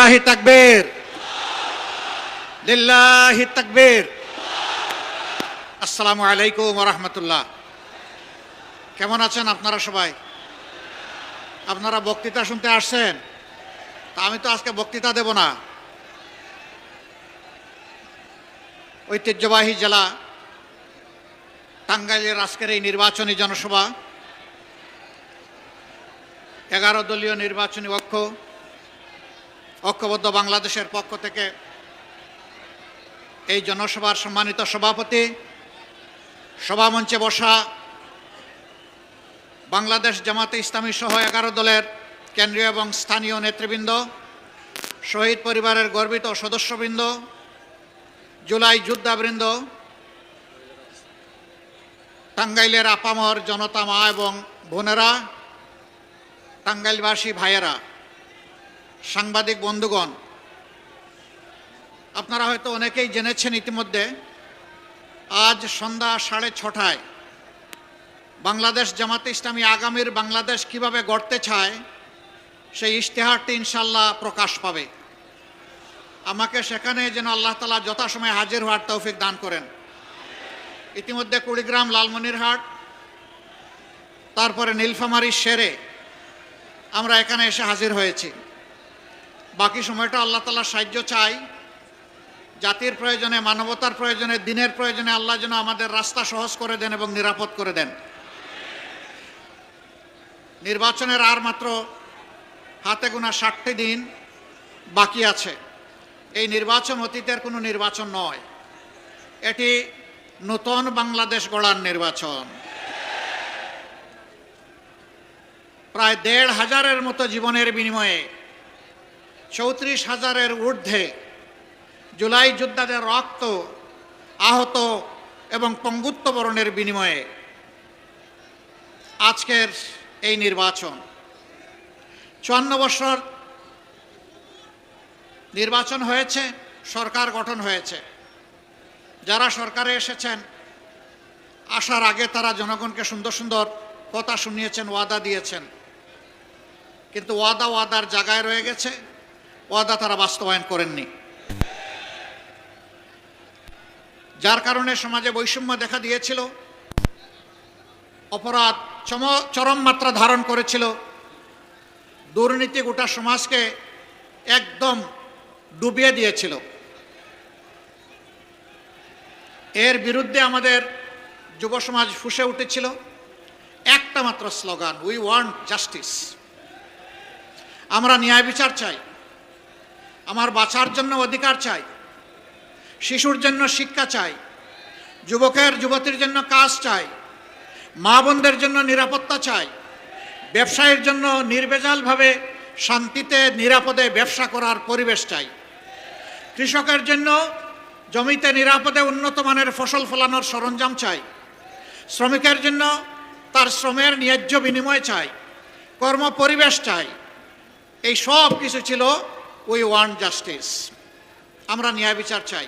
লিল্লাহি তাকবীর, লিল্লাহি তাকবীর। আসসালামু আলাইকুম ওয়া রাহমাতুল্লাহ। কেমন আছেন আপনারা সবাই? আপনারা বক্তৃতা শুনতে আসছেন? তা আমি তো আজকে বক্তৃতা দেব না। ঐতিহ্যবাহী জেলা টাঙ্গাইলের আজকের এই নির্বাচনী জনসভা, 11 দলীয় নির্বাচনী ঐক্যবদ্ধ বাংলাদেশের পক্ষ থেকে এই জনসভার সম্মানিত সভাপতি, সভামঞ্চে বসা বাংলাদেশ জামাতে ইসলামী সহ 11 দলের কেন্দ্রীয় এবং স্থানীয় নেতৃবৃন্দ, শহীদ পরিবারের গর্বিত সদস্যবৃন্দ, জুলাই যোদ্ধাবৃন্দ, টাঙ্গাইলের আপামর জনতা মা এবং বোনেরা, টাঙ্গাইলবাসী ভাইয়েরা, সাংবাদিক বন্ধুগণ, আপনারা হয়তো অনেকেই জেনেছেন ইতিমধ্যে আজ সন্ধ্যা 6:30টায় বাংলাদেশ জামাতে ইসলামী আগামীর বাংলাদেশ কিভাবে গড়তে চায় সেই ইশতেহারটি ইনশাল্লাহ প্রকাশ পাবে। আমাকে সেখানে যেন আল্লাহ তাআলা যথাসময়ে হাজির হওয়ার তৌফিক দান করেন। ইতিমধ্যে কুড়িগ্রাম, লালমনিরহাট, তারপরে নীলফামারী সেরে আমরা এখানে এসে হাজির হয়েছি। বাকি সময়টা আল্লাহ তাআলার সাহায্য চাই। জাতির প্রয়োজনে, মানবতার প্রয়োজনে, দিনের প্রয়োজনে আল্লাহ যেন আমাদের রাস্তা সহজ করে দেন এবং নিরাপদ করে দেন। নির্বাচনের আর মাত্র হাতে গোনা 60টি দিন বাকি আছে। এই নির্বাচন অতীতের কোনো নির্বাচন নয়, এটি নতুন বাংলাদেশ গড়ার নির্বাচন। প্রায় 1,500-এর মতো জীবনের বিনিময়ে, 34,000-এর ঊর্ধ্বে জুলাই যোদ্ধাদের রক্ত, আহত এবং পঙ্গুত্ব বরণের বিনিময়ে আজকের এই নির্বাচন। 54 বছর নির্বাচন হয়েছে, সরকার গঠন হয়েছে। যারা সরকারে এসেছেন, আসার আগে তারা জনগণকে সুন্দর সুন্দর কথা শুনিয়েছেন, ওয়াদা দিয়েছেন, কিন্তু ওয়াদার জায়গায় রয়ে গেছে, ওয়াদা তারা বাস্তবায়ন করেননি। যার কারণে সমাজে বৈষম্য দেখা দিয়েছিল, অপরাধ চরম মাত্রা ধারণ করেছিল, দুর্নীতি গোটা সমাজকে একদম ডুবিয়ে দিয়েছিল। এর বিরুদ্ধে আমাদের যুব সমাজ ফুঁসে উঠেছিল একটা মাত্র স্লোগান, উই ওয়ান্ট জাস্টিস। আমরা ন্যায় বিচার চাই, আমার বাঁচার জন্য অধিকার চাই, শিশুর জন্য শিক্ষা চাই, যুবকের যুবতীর জন্য কাজ চাই, মা বোনদের জন্য নিরাপত্তা চাই, ব্যবসায়ীর জন্য নির্ভেজালভাবে শান্তিতে নিরাপদে ব্যবসা করার পরিবেশ চাই, কৃষকের জন্য জমিতে নিরাপদে উন্নত মানের ফসল ফলানোর সরঞ্জাম চাই, শ্রমিকের জন্য তার শ্রমের ন্যায্য বিনিময় চাই, কর্ম পরিবেশ চাই। এই সব কিছু ছিল উই ওয়ান্ট জাস্টিস। আমরা ন্যায় বিচার চাই।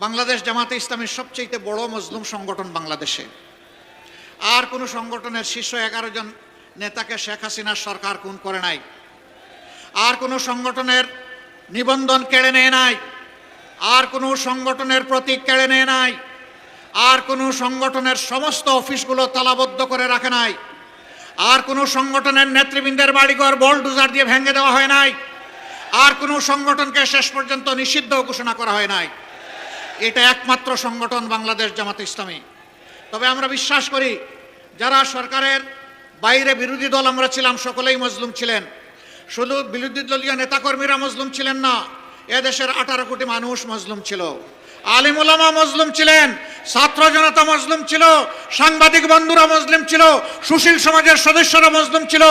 বাংলাদেশ জামাতে ইসলামীর সবচেয়ে বড় মজলুম সংগঠন বাংলাদেশে। আর কোনো সংগঠনের শীর্ষ 11 জন নেতাকে শেখ হাসিনার সরকার খুন করে নাই। আর কোনো সংগঠনের নিবন্ধন কেড়ে নেয় নাই। আর কোনো সংগঠনের প্রতীক কেড়ে নেয় নাই। আর কোনো সংগঠনের সমস্ত অফিসগুলো তালাবদ্ধ করে রাখে নাই। আর কোনো সংগঠনের নেতৃবৃন্দের বাড়িঘর বোলডোজার দিয়ে ভেঙে দেওয়া হয় নাই। আর কোনো সংগঠনকে শেষ পর্যন্ত নিষিদ্ধ ঘোষণা করা হয় নাই। এটা একমাত্র সংগঠন বাংলাদেশ জামাতে ইসলামী। তবে আমরা বিশ্বাস করি, যারা সরকারের বাইরে বিরোধী দল আমরা ছিলাম, সকলেই মজলুম ছিলেন। শুধু বিরোধী দলীয় নেতাকর্মীরা মজলুম ছিলেন না, এদেশের 18 কোটি মানুষ মজলুম ছিল। আলিম ওলামা মজলুম ছিলেন, ছাত্র জনতা মজলুম ছিল, সাংবাদিক বন্ধুরা মজলুম ছিল, সুশীল সমাজের সদস্যরা মজলুম ছিল,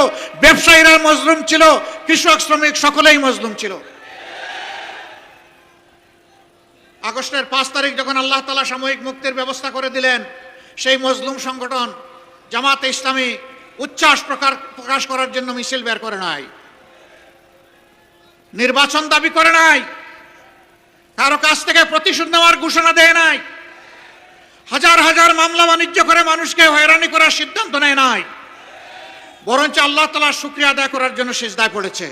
ব্যবসায়ীরা মজলুম ছিল, কৃষক শ্রমিক সকলেই মজলুম ছিল। আগস্টের 5 তারিখ যখন আল্লাহ তাআলা সাময়িক মুক্তির ব্যবস্থা করে দিলেন, সেই মজলুম সংগঠন জামাতে ইসলামী উচ্ছ্বাস প্রকাশ করার জন্য মিছিল বের করে নাই, নির্বাচন দাবি করে নাই, কারো কাছ থেকে প্রতিশোধ নেওয়ার ঘোষণা দেয় নাই, হাজার হাজার মামলা বাণিজ্য করে মানুষকে হয়রানি করার সিদ্ধান্ত নেয় নাই, বরঞ্চ আল্লাহ তাআলার শুকরিয়া আদায় করার জন্য সিজদায় পড়েছে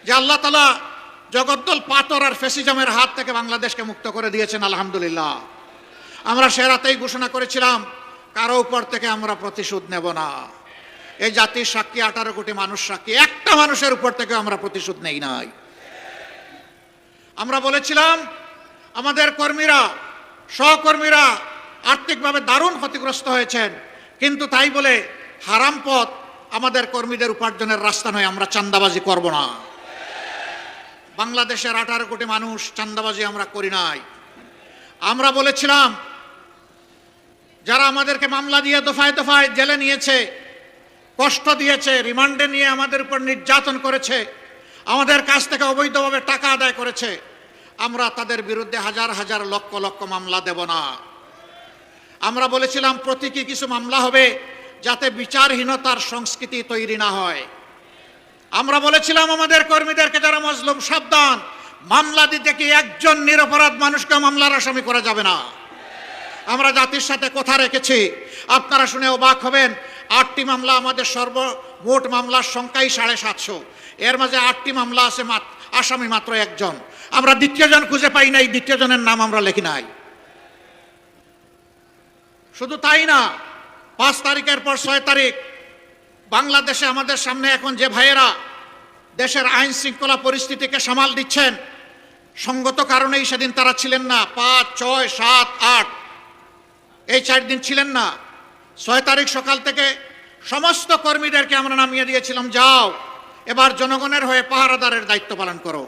যে আল্লাহ তাআলা জগদ্দল পাথর আর ফ্যাসিজমের হাত থেকে বাংলাদেশকে মুক্ত করে দিয়েছেন, আলহামদুলিল্লাহ। আমরা সে রাতেই ঘোষণা করেছিলাম কারো উপর থেকে আমরা প্রতিশোধ নেব না। এই জাতির সাক্ষী 18 কোটি মানুষ সাক্ষী, একটা মানুষের উপর থেকে আমরা প্রতিশোধ নেই নাই। আমরা বলেছিলাম আমাদের কর্মীরা, সহকর্মীরা আর্থিকভাবে দারুণ ক্ষতিগ্রস্ত হয়েছেন, কিন্তু তাই বলে হারাম পথ আমাদের কর্মীদের উপার্জনের রাস্তা নয়, আমরা চাঁদাবাজি করব না। বাংলাদেশের 18 কোটি মানুষ চাঁদাবাজি আমরা করি নাই। আমরা বলেছিলাম যারা আমাদেরকে মামলা দিয়ে দফায় দফায় জেলে নিয়েছে, কষ্ট দিয়েছে, রিমান্ডে নিয়ে আমাদের উপর নির্যাতন করেছে, আমাদের কাছ থেকে অবৈধভাবে টাকা আদায় করেছে, আমরা তাদের বিরুদ্ধে হাজার হাজার লক্ষ লক্ষ মামলা দেব না। আমরা বলেছিলাম প্রতীকী কিছু মামলা হবে যাতে বিচারহীনতার সংস্কৃতি তৈরি না হয়। আমরা বলেছিলাম আমাদের কর্মীদেরকে যারা মজলুম, সাবধান, মামলা দিতে কি একজন নিরপরাধ মানুষকে মামলার আসামি করা যাবে না। আমরা জাতির সাথে কথা রেখেছি। আপনারা শুনে অবাক হবেন, 8টি মামলা, আমাদের সর্বমোট মামলার সংখ্যাই 750। এর মাঝে 8টি মামলা আছে, আসামি মাত্র একজন। আমরা দ্বিতীয়জন খুঁজে পাই নাই, দ্বিতীয়জনের নাম আমরা লিখি নাই। শুধু তাই না, 5 তারিখের পর 6 তারিখ বাংলাদেশে আমাদের সামনে এখন যে ভাইয়েরা দেশের আইন শৃঙ্খলা পরিস্থিতিকে সামাল দিচ্ছেন, সঙ্গত কারণেই সেদিন তারা ছিলেন না। 5, 6, 7, 8 এই 4 দিন ছিলেন না। 6 তারিখ সকাল থেকে সমস্ত কর্মীদেরকে আমরা নামিয়ে দিয়েছিলাম, যাও এবার জনগণের হয়ে পাহারাদারের দায়িত্ব পালন করো।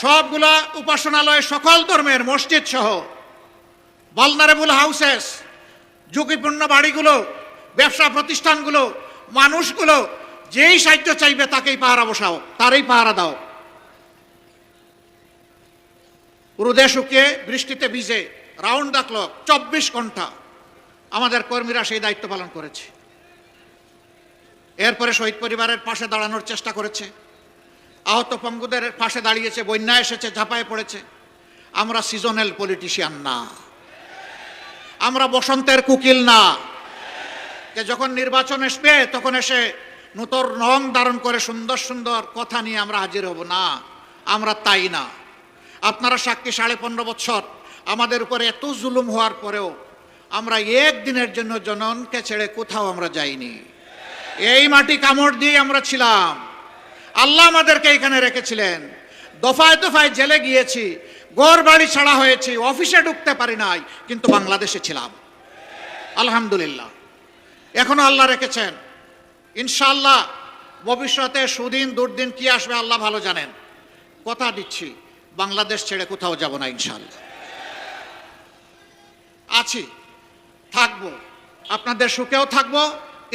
সবগুলা উপাসনালয়, সকল ধর্মের মসজিদ সহ ভালনারেবল হাউসেস, ঝুঁকিপূর্ণ বাড়িগুলো, ব্যবসা প্রতিষ্ঠানগুলো, মানুষগুলো যেই সাহায্য চাইবে তাকেই পাহারা বসাও, তারই পাহারা দাও। রোদে শুকিয়ে বৃষ্টিতে ভিজে রাউন্ড দ্য ক্লক 24 ঘন্টা আমাদের কর্মীরা সেই দায়িত্ব পালন করেছে। এরপরে শহীদ পরিবারের পাশে দাঁড়ানোর চেষ্টা করেছে, আহত পঙ্গুদের পাশে দাঁড়িয়েছে, বন্যা এসেছে, ঝাঁপায় পড়েছে। আমরা সিজনাল পলিটিশিয়ান না, আমরা বসন্তের কুকিল না, যে যখন নির্বাচন আসবে তখন এসে নূতন রং ধারণ করে সুন্দর সুন্দর কথা নিয়ে আমরা হাজির হব না। আমরা তাই না। আপনারা সাক্ষী, 15.5 বছর আমাদের উপরে এত জুলুম হওয়ার পরেও আমরা একদিনের জন্য জনগণকে ছেড়ে কোথাও আমরা যাইনি। এই মাটি কামড় দিয়ে আমরা ছিলাম। আল্লাহ আমাদেরকে এখানে রেখেছিলেন। দফায় দফায় জেলে গিয়েছি, ঘর বাড়ি ছাড়া হয়েছি, অফিসে ঢুকতে পারি নাই, কিন্তু বাংলাদেশে ছিলাম, আলহামদুলিল্লাহ। এখনো আল্লাহ রেখেছেন। ইনশাআল্লাহ ভবিষ্যতে সুদিন দুর্দিন কি আসবে আল্লাহ ভালো জানেন। কথা দিচ্ছি, বাংলাদেশ ছেড়ে কোথাও যাব না ইনশাআল্লাহ। আছি, থাকবো, আপনাদের সুখেও থাকবো,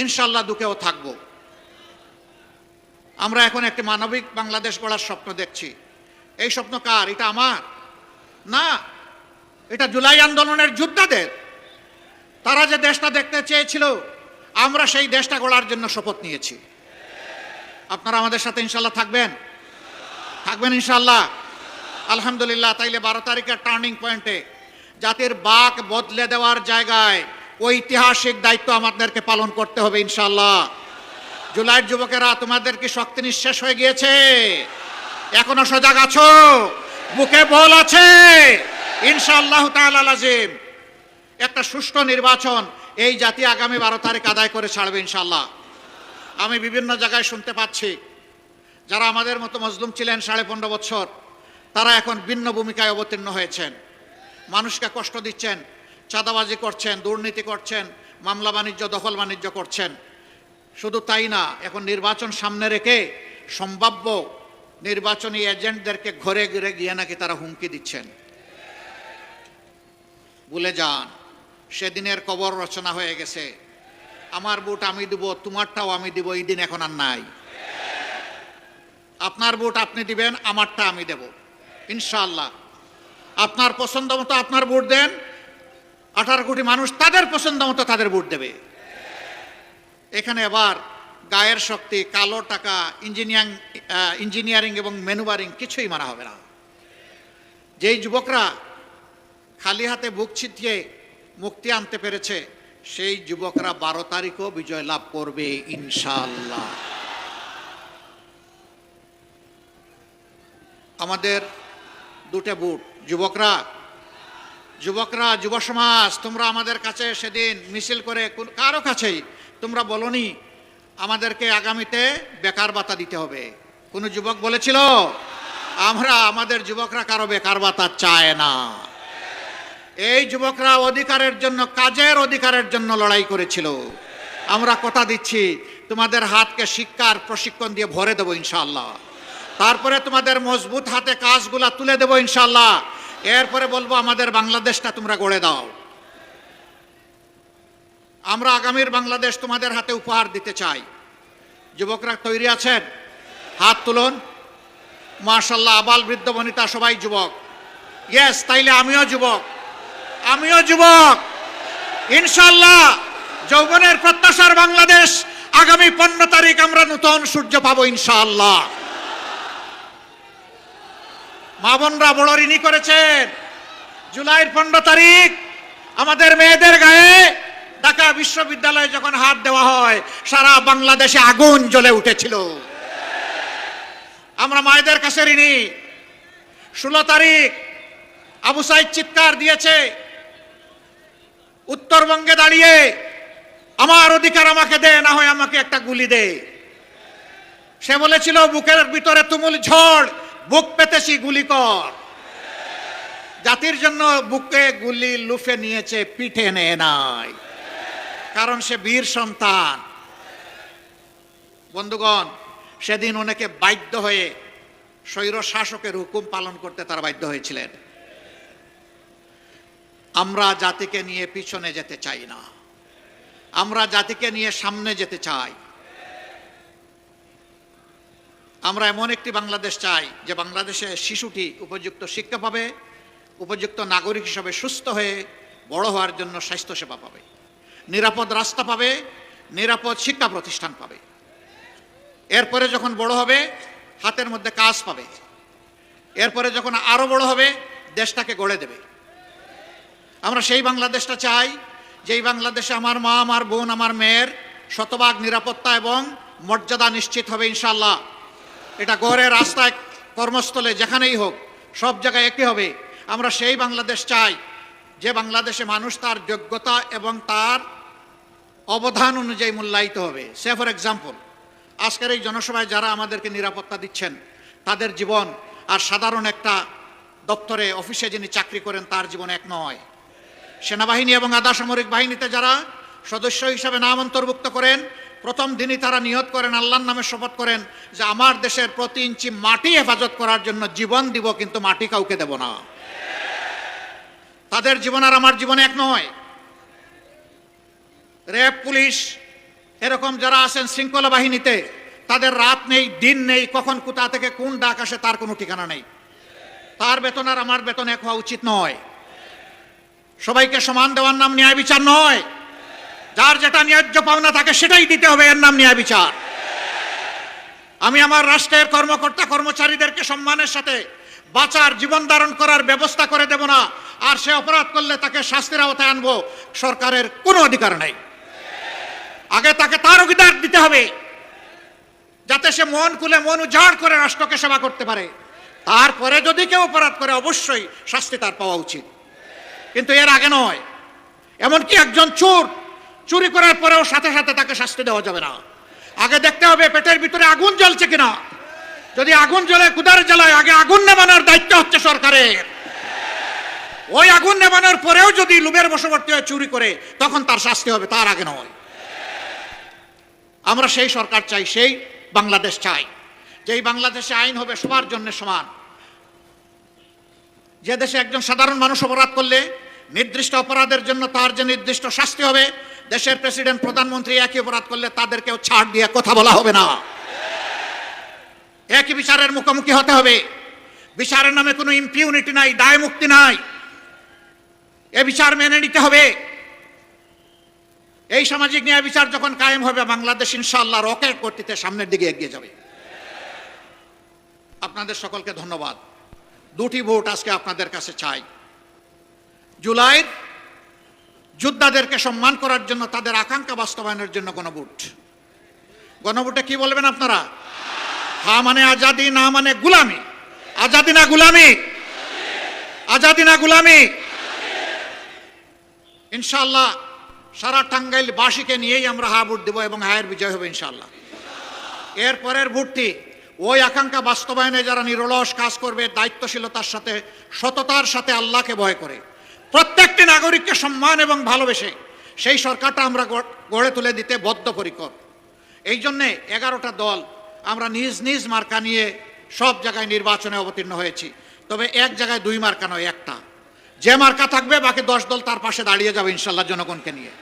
ইনশাআল্লাহ দুঃখেও থাকবো। আমরা এখন একটি মানবিক বাংলাদেশ গড়ার স্বপ্ন দেখছি। এই স্বপ্ন কার? এটা আমার না, এটা জুলাই আন্দোলনের যোদ্ধাদের। তারা যে দেশটা দেখতে চেয়েছিল, আমরা সেই দেশটা গড়ার জন্য শপথ নিয়েছি। আপনারা আমাদের সাথে ইনশাআল্লাহ থাকবেন, থাকবেন ইনশাআল্লাহ। আলহামদুলিল্লাহ। তাইলে 12 তারিখের টার্নিং পয়েন্টে জাতির বাক বদলে দেওয়ার জায়গায় ঐতিহাসিক দায়িত্ব আমাদেরকে পালন করতে হবে ইনশাআল্লাহ। জুলাইয়ের যুবকেরা, তোমাদের কি শক্তি নিঃশেষ হয়ে গিয়েছে? এখনো সজাগ আছো? বুকে বল আছে? ইনশাআল্লাহ তাআলা লাজিম একটা সুষ্ঠু নির্বাচন এই জাতি আগামী 12 তারিখ আদায় করে ছাড়বে ইনশাআল্লাহ। আমি বিভিন্ন জায়গায় শুনতে পাচ্ছি যারা আমাদের মতো মজলুম ছিলেন 15.5 বছর, তারা এখন ভিন্ন ভূমিকায় অবতীর্ণ হয়েছেন, মানুষকে কষ্ট দিচ্ছেন, চাঁদাবাজি করছেন, দুর্নীতি করছেন, মামলা বাণিজ্য, দখল বাণিজ্য করছেন। শুধু তাই না, এখন নির্বাচন সামনে রেখে সম্ভাব্য নির্বাচনী এজেন্টদেরকে ঘরে ঘরে গিয়ে নাকি তারা হুমকি দিচ্ছেন। ভুলে যান, সেদিনের কবর রচনা হয়ে গেছে। আমার ভোট আমি দিব, তোমারটাও আমি দিব, এই দিন এখন আর নাই। আপনার ভোট আপনি দিবেন, আমারটা আমি দেব ইনশাআল্লাহ। আপনার পছন্দ মতো আপনার ভোট দেন, 18 কোটি মানুষ তাদের পছন্দ মতো তাদের ভোট দেবে। এখানে আবার গায়ের শক্তি, কালো টাকা, ইঞ্জিনিয়ারিং এবং ম্যানুভারিং কিছুই মানা হবে না। যেই যুবকরা খালি হাতে বুক ছিটিয়ে মুক্তি আনতে পেরেছে, সেই যুবকরা 12 তারিখও বিজয় লাভ করবে ইনশাআল্লাহ। আমাদের দুটো বুট। যুবকরা, যুব সমাজ, তোমরা আমাদের কাছে সেদিন মিছিল করে কারো কাছেই তোমরা বলনি আমাদেরকে আগামীতে বেকার ভাতা দিতে হবে। কোন যুবক বলেছিল? আমাদের যুবকরা কারো বেকার ভাতা চায় না। এই যুবকরা অধিকারের জন্য, কাজের অধিকারের জন্য লড়াই করেছিল। আমরা কথা দিচ্ছি তোমাদের হাতকে শিক্ষার প্রশিক্ষণ দিয়ে ভরে দেবো ইনশাআল্লাহ। তারপরে তোমাদের মজবুত হাতে কাজগুলা তুলে দেবো ইনশাআল্লাহ। এরপরে বলবো আমাদের বাংলাদেশটা তোমরা গড়ে দাও। আমরা আগামীর বাংলাদেশ তোমাদের হাতে উপহার দিতে চাই। যুবকরা তৈরি আছেন? হাত তুলুন। মাশাআল্লাহ, আবাল বৃদ্ধ বনিতা সবাই যুবক। ইয়েস, তাইলে আমিও যুবক, আমিও যুবক। ইনশাআল্লাহ যৌবনের প্রত্যাশার বাংলাদেশ। আগামী 15 তারিখ আমরা নতুন সূর্য পাবো ইনশাআল্লাহ। মা বোনরা বড় ঋণী করেছেন। জুলাইয়ের 15 তারিখ আমাদের মেয়েদের গায়ে ঢাকা বিশ্ববিদ্যালয়ে যখন হাত দেওয়া হয়, সারা বাংলাদেশে আগুন জ্বলে উঠেছিল। আমরা মায়েদের কাছে ঋণী। 16 তারিখ আবু সাইদ চিৎকার দিয়েছে উত্তরবঙ্গে দাঁড়িয়ে, আমার অধিকার আমাকে দে, না হয় আমাকে একটা গুলি দে। সে বলেছিল বুকের ভিতরে তুমুল ঝড়, বুক পেতেছি গুলি কর। জাতির জন্য বুকে গুলি লুফে নিয়েছে, পিঠে নেয় নাই, কারণ সে বীর সন্তান। বন্ধুগণ, সেদিন অনেকে বাধ্য হয়ে স্বৈর শাসকের হুকুম পালন করতে তারা বাধ্য হয়েছিলেন। আমরা জাতিকে নিয়ে পিছনে যেতে চাই না, আমরা জাতিকে নিয়ে সামনে যেতে চাই। আমরা এমন একটি বাংলাদেশ চাই যে বাংলাদেশে শিশুটি উপযুক্ত শিক্ষা পাবে, উপযুক্ত নাগরিক হিসাবে সুস্থ হয়ে বড় হওয়ার জন্য স্বাস্থ্যসেবা পাবে, নিরাপদ রাস্তা পাবে, নিরাপদ শিক্ষা প্রতিষ্ঠান পাবে। এরপরে যখন বড় হবে হাতের মধ্যে কাজ পাবে। এরপরে যখন আরো বড় হবে দেশটাকে গড়ে দেবে। আমরা সেই বাংলাদেশটা চাই যেই বাংলাদেশে আমার মা, আমার বোন, আমার মেয়ের শতভাগ নিরাপত্তা এবং মর্যাদা নিশ্চিত হবে ইনশাআল্লাহ। এটা ঘরে, রাস্তায়, কর্মস্থলে, যেখানেই হোক সব জায়গায় একই হবে। আমরা সেই বাংলাদেশ চাই যে বাংলাদেশে মানুষ তার যোগ্যতা এবং তার অবদান অনুযায়ী মূল্যায়িত হবে। সে ফর এক্সাম্পল, আজকের এই জনসভায় যারা আমাদেরকে নিরাপত্তা দিচ্ছেন, তাদের জীবন আর সাধারণ একটা দপ্তরে, অফিসে যিনি চাকরি করেন তার জীবন এক নয়। সেনাবাহিনী এবং আধা সামরিক বাহিনীতে যারা সদস্য হিসাবে নাম অন্তর্ভুক্ত করেন, প্রথম দিনই তারা নিয়ত করেন, আল্লাহর নামে শপথ করেন যে আমার দেশের প্রতি ইঞ্চি মাটি হেফাজত করার জন্য জীবন দিব, কিন্তু মাটি কাউকে দেব না। তাদের জীবন আর আমার জীবন এক নয়। র্যাব, পুলিশ, এরকম যারা আছেন শৃঙ্খলা বাহিনীতে, তাদের রাত নেই, দিন নেই, কখন কোথা থেকে কোন ডাক আসে তার কোনো ঠিকানা নেই। তার বেতন আর আমার বেতন এক হওয়া উচিত নয়। সবাইকে সমান দেওয়ার নাম ন্যায় বিচার নয়। যার যেটা ন্যায্য পাওনা তাকে সেটাই দিতে হবে, এর নাম ন্যায় বিচার। আমি আমার রাষ্ট্রের কর্মকর্তা কর্মচারীদেরকে সম্মানের সাথে বাঁচার, জীবন ধারণ করার ব্যবস্থা করে দেব না, আর সে অপরাধ করলে তাকে শাস্তির আওতায় আনবো, সরকারের কোনো অধিকার নেই। আগে তাকে তার অধিকার দিতে হবে যাতে সে মন খুলে, মন উজাড় করে রাষ্ট্রকে সেবা করতে পারে। তারপরে যদি কেউ অপরাধ করে অবশ্যই শাস্তি তার পাওয়া উচিত, কিন্তু এর আগে নয়। এমনকি একজন চোর চুরি করার পরেও সাথে সাথে তাকে শাস্তি দেওয়া যাবে না। আগে দেখতে হবে পেটের ভিতরে আগুন জ্বলছে কিনা। যদি আগুন জ্বলে, ক্ষুধার জ্বালায়, আগে আগুন নেভানোর দায়িত্ব হচ্ছে সরকারের। ওই আগুন নেভানোর পরেও যদি লোভের বশবর্তী হয়ে চুরি করে, তখন তার শাস্তি হবে, তার আগে নয়। আমরা সেই সরকার চাই, সেই বাংলাদেশ চাই যেই বাংলাদেশে আইন হবে সবার জন্য সমান। যে দেশে একজন সাধারণ মানুষ অপরাধ করলে নির্দিষ্ট অপরাধের জন্য তার যে নির্দিষ্ট শাস্তি হবে, দেশের প্রেসিডেন্ট, প্রধানমন্ত্রী একই অপরাধ করলে তাদেরকেও ছাড় দিয়ে কথা বলা হবে না। একই বিচারের মুখোমুখি হতে হবে। বিচারের নামে কোনো ইম্পিউনিটি নাই, দায় মুক্তি নাই। এ বিচার মেনে নিতে হবে। এই সামাজিক ন্যায় বিচার যখন কায়েম হবে, বাংলাদেশ ইনশাআল্লাহ রকেট গতিতে সামনের দিকে এগিয়ে যাবে। আপনাদের সকলকে ধন্যবাদ। দুটি ভোট আজকে আপনাদের কাছে চাই। জুলাইয়ের যোদ্ধাদেরকে সম্মান করার জন্য, তাদের আকাঙ্ক্ষা বাস্তবায়নের জন্য গণভোট। গণভোটে কি বলবেন আপনারা? হ্যাঁ মানে আজাদি, না মানে গুলামি। আজাদি না গুলামি, আজাদি না গুলামি। ইনশাআল্লাহ সারা টাঙ্গাইল বাসীকে নিয়েই আমরা হা ভোট দেব এবং হায়ের বিজয় হবে ইনশাআল্লাহ। এর পরের ভোটটি ওই আকাঙ্ক্ষা বাস্তবায়নে যারা নিরলস কাজ করবে, দায়িত্বশীলতার সাথে, সততার সাথে, আল্লাহকে ভয় করে, প্রত্যেকটি নাগরিককে সম্মান এবং ভালোবেসে সেই সরকারটা আমরা গড়ে তুলে দিতে বদ্ধপরিকর। এই জন্যে 11টা দল আমরা নিজ নিজ মার্কা নিয়ে সব জায়গায় নির্বাচনে অবতীর্ণ হয়েছি। তবে এক জায়গায় 2 মার্কা নয়, একটা। যে মার্কা থাকবে বাকি 10 দল তার পাশে দাঁড়িয়ে যাবে ইনশাল্লাহ জনগণকে নিয়ে।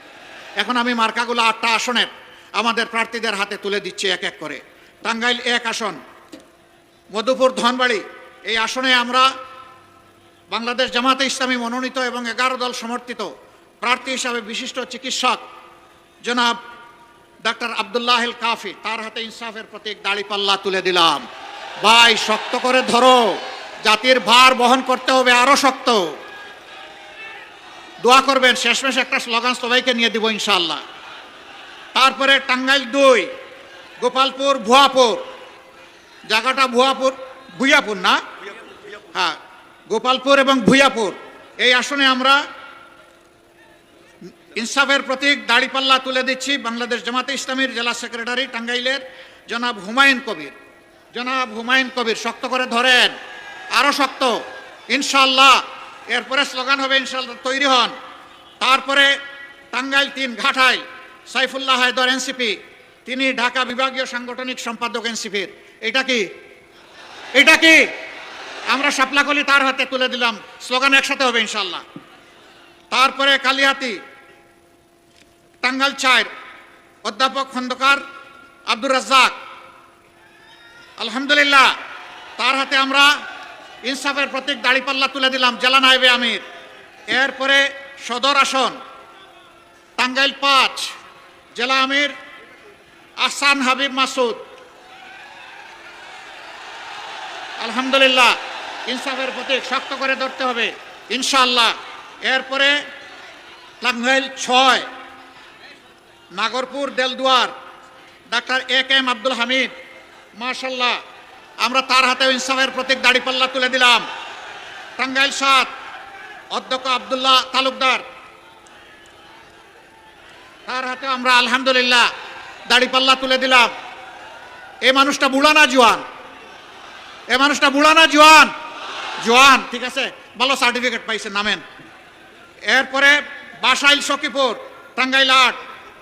এখন আমি মার্কাগুলো 8টা আসনের আমাদের প্রার্থীদের হাতে তুলে দিচ্ছি এক এক করে। টাঙ্গাইল 1 আসন, মধুপুর ধনবাড়ি, এই আসনে আমরা বাংলাদেশ জামাতে ইসলামী মনোনীত এবং 11 দল সমর্থিত প্রার্থী হিসাবে বিশিষ্ট চিকিৎসক জনাব ডাক্তার আব্দুল্লাহ আল কাফি, তার হাতে ইনসাফের প্রতীক দাড়িপাল্লা তুলে দিলাম। ভাই শক্ত করে ধরো, জাতির ভার বহন করতে হবে আরো শক্ত। দোয়া করবেন, শেষমেশ একটা স্লোগান সবাইকে নিয়ে দিব ইনশাআল্লাহ। তারপরে টাঙ্গাইল 2, গোপালপুর ভুয়াপুর, জায়গাটা ভুইয়াপুর না, হ্যাঁ, গোপালপুর এবং ভুইয়াপুর, এই আসনে আমরা ইনসাফের প্রতীক দাড়িপাল্লা তুলে দিচ্ছি বাংলাদেশ জামাতে ইসলামীর জেলা সেক্রেটারি টাঙ্গাইলের জনাব হুমায়ুন কবির। জনাব হুমায়ুন কবির, শক্ত করে ধরেন, আরো শক্ত ইনশাআল্লাহ। এরপরে স্লোগান হবে ইনশাআল্লাহ, তৈরি হন। তারপরে টাঙ্গাইল 3 ঘাটাইল সাইফুল্লাহ হায়দার এনসিপি, তিনি ঢাকা বিভাগীয় সাংগঠনিক সম্পাদক এনসিপির। এটা কি, এটা কি? আমরা শাপলাকলি তার হাতে তুলে দিলাম, স্লোগান একসাথে হবে ইনশাআল্লাহ। তারপরে কালিহাতি টাঙ্গাইল 4, অধ্যাপক খন্দকার আব্দুর রাজ্জাক, আলহামদুলিল্লাহ, তার হাতে আমরা ইনসাফের প্রতীক দাড়িপাল্লা তুলে দিলাম, জেলা নায়েবে আমির। এরপরে সদর আসন টাঙ্গাইল 5, জেলা আমির আহসান হাবিব মাসুদ, আলহামদুলিল্লাহ, ইনসাফের প্রতীক শক্ত করে ধরতে হবে ইনশাআল্লাহ। এরপরে টাঙ্গাইল 6, নাগরপুর দেলদুয়ার ডাক্তার AK আব্দুল হামিদ, মাশাআল্লাহ, আমরা তার হাতে ইনসাফের প্রতীক দাড়িপাল্লা তুলে দিলাম। টাঙ্গাইল 7, অধ্যক্ষ আব্দুল্লাহ তালুকদার, তার হাতে আমরা আলহামদুলিল্লাহ দাড়িপাল্লা তুলে দিলাম। এই মানুষটা বুড়া না জোয়ান? এই মানুষটা বুড়া না জোয়ান? জোয়ান, ঠিক আছে, ভালো সার্টিফিকেট পাইছে, নামেন। এরপরে বাসাইল সখীপুর টাঙ্গাইল 8,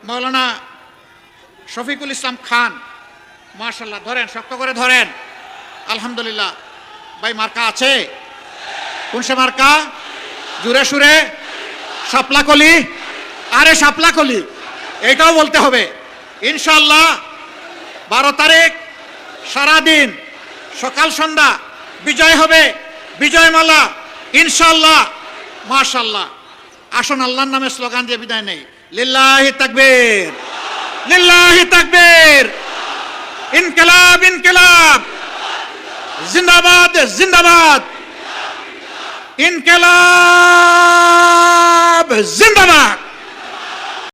মৌলানা শফিকুল ইসলাম খান, মাশাআল্লাহ, ধরেন, শক্ত করে ধরেন, আলহামদুলিল্লাহ। ভাই মার্কা আছে? কোন সে মার্কা? জুড়ে সুরে শাপলাকলি, আরে শাপলাকলি, এটাও বলতে হবে ইনশাআল্লাহ। 12 তারিখ সারাদিন সকাল সন্ধ্যা বিজয় হবে, বিজয়মালা ইনশাআল্লাহ, মাশাআল্লাহ। আসুন আল্লাহর নামে স্লোগান দিয়ে বিদায় নেই। লিল্লাহি তাকবীর, লিল্লাহি তাকবীর, ইনকিলাব, ইনকিলাব, জিন্দাবাদ, জিন্দাবাদ, ইনকিলাব জিন্দাবাদ।